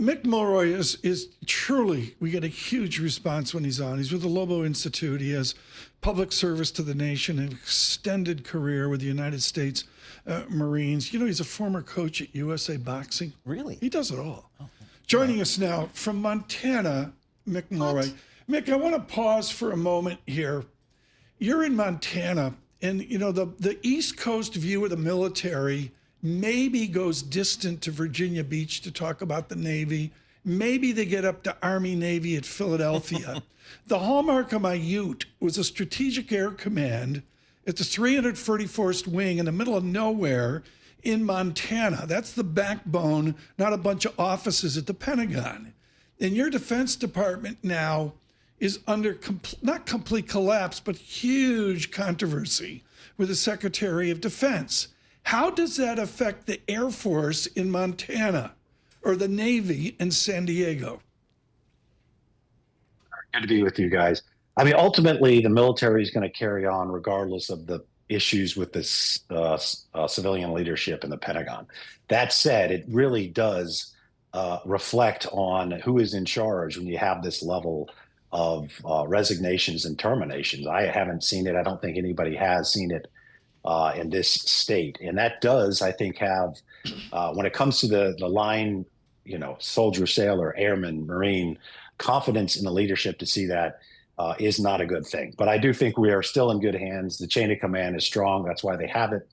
Mick Mulroy is truly, we get a huge response when he's on. He's with the Lobo Institute. He has public service to the nation, an extended career with the United States Marines. You know, he's a former coach at USA Boxing. Really? He does it all. Oh, joining us now from Montana, Mick Mulroy. Mick, I want to pause for a moment here. You're in Montana, and you know the East Coast view of the military maybe goes distant to Virginia Beach to talk about the Navy. Maybe they get up to Army Navy at Philadelphia. The hallmark of my ute was a Strategic Air Command at the 341st Wing in the middle of nowhere in Montana. That's the backbone, not a bunch of offices at the Pentagon. And your Defense Department now is under not complete collapse, but huge controversy with the Secretary of Defense. How does that affect the Air Force in Montana or the Navy in San Diego? Good to be with you guys. I mean, ultimately, the military is going to carry on regardless of the issues with this civilian leadership in the Pentagon. That said, it really does reflect on who is in charge when you have this level of resignations and terminations. I haven't seen it. I don't think anybody has seen it in this state. And that does, I think, have, when it comes to the line, you know, soldier, sailor, airman, Marine, confidence in the leadership to see that is not a good thing. But I do think we are still in good hands. The chain of command is strong. That's why they have it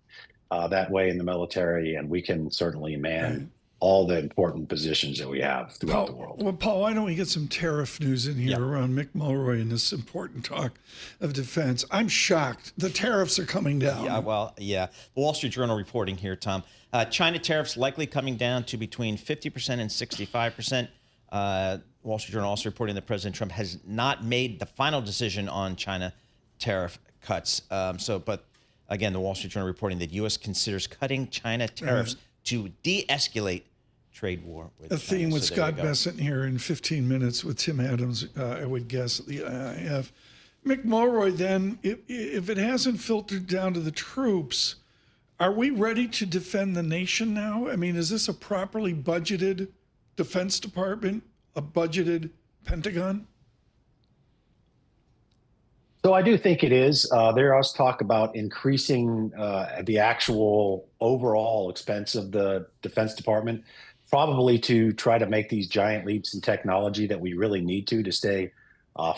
that way in the military. And we can certainly man all the important positions that we have throughout the world. Well, Paul, why don't we get some tariff news in here around Mick Mulroy and this important talk of defense? I'm shocked. The tariffs are coming down. The Wall Street Journal reporting here, Tom. China tariffs likely coming down to between 50% and 65%. Wall Street Journal also reporting that President Trump has not made the final decision on China tariff cuts. But again, the Wall Street Journal reporting that U.S. considers cutting China tariffs to de-escalate trade war with a China. theme with Scott Bessent here in 15 minutes with Tim Adams, I would guess, at the IIF. Mick Mulroy, then, if it hasn't filtered down to the troops, are we ready to defend the nation now? I mean, is this a properly budgeted Defense Department, a budgeted Pentagon? So I do think it is. There is talk about increasing the actual overall expense of the Defense Department, probably to try to make these giant leaps in technology that we really need to stay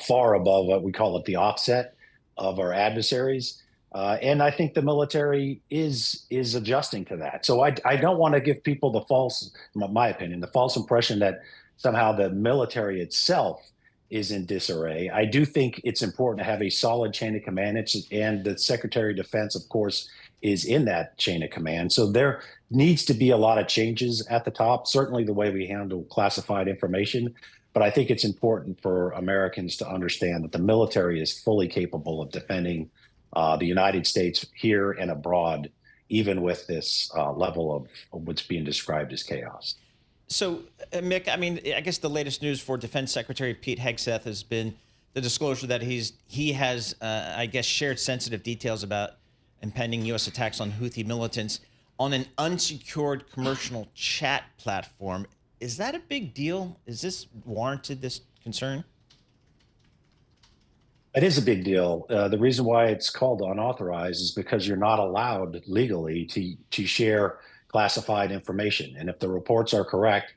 far above what we call it the offset of our adversaries. And I think the military is adjusting to that. So I don't want to give people the false, in my opinion, the false impression that somehow the military itself is in disarray. I do think it's important to have a solid chain of command, and the Secretary of Defense, of course, is in that chain of command. So there needs to be a lot of changes at the top, certainly the way we handle classified information. But I think it's important for Americans to understand that the military is fully capable of defending the United States here and abroad, even with this level of what's being described as chaos. So, Mick, I mean, I guess the latest news for Defense Secretary Pete Hegseth has been the disclosure that he has, I guess, shared sensitive details about impending U.S. attacks on Houthi militants on an unsecured commercial chat platform. Is that a big deal? Is this warranted, this concern? It is a big deal. The reason why it's called unauthorized is because you're not allowed legally to share classified information. And if the reports are correct,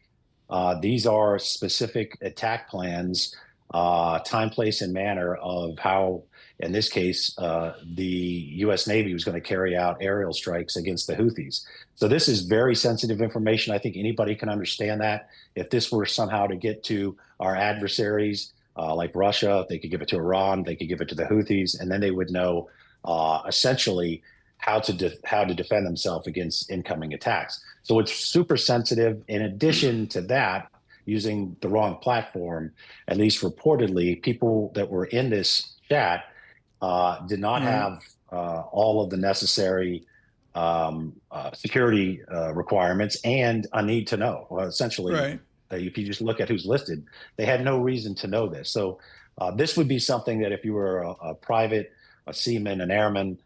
these are specific attack plans, time, place, and manner of how, in this case, the U.S. Navy was going to carry out aerial strikes against the Houthis. So this is very sensitive information. I think anybody can understand that. If this were somehow to get to our adversaries, like Russia, they could give it to Iran, they could give it to the Houthis, and then they would know essentially how to defend themselves against incoming attacks. So it's super sensitive. In addition to that, using the wrong platform, at least reportedly, people that were in this chat did not have all of the necessary security requirements and a need to know. Essentially, if you just look at who's listed, they had no reason to know this. So this would be something that if you were a private, a seaman, an airman,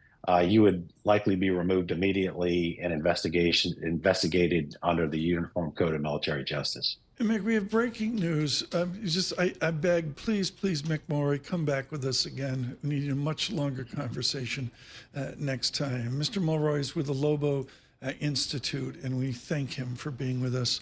you would likely be removed immediately and investigated under the Uniform Code of Military Justice. Mick, we have breaking news. I beg, please, Mick Mulroy, come back with us again. We need a much longer conversation next time. Mr. Mulroy is with the Lobo Institute, and we thank him for being with us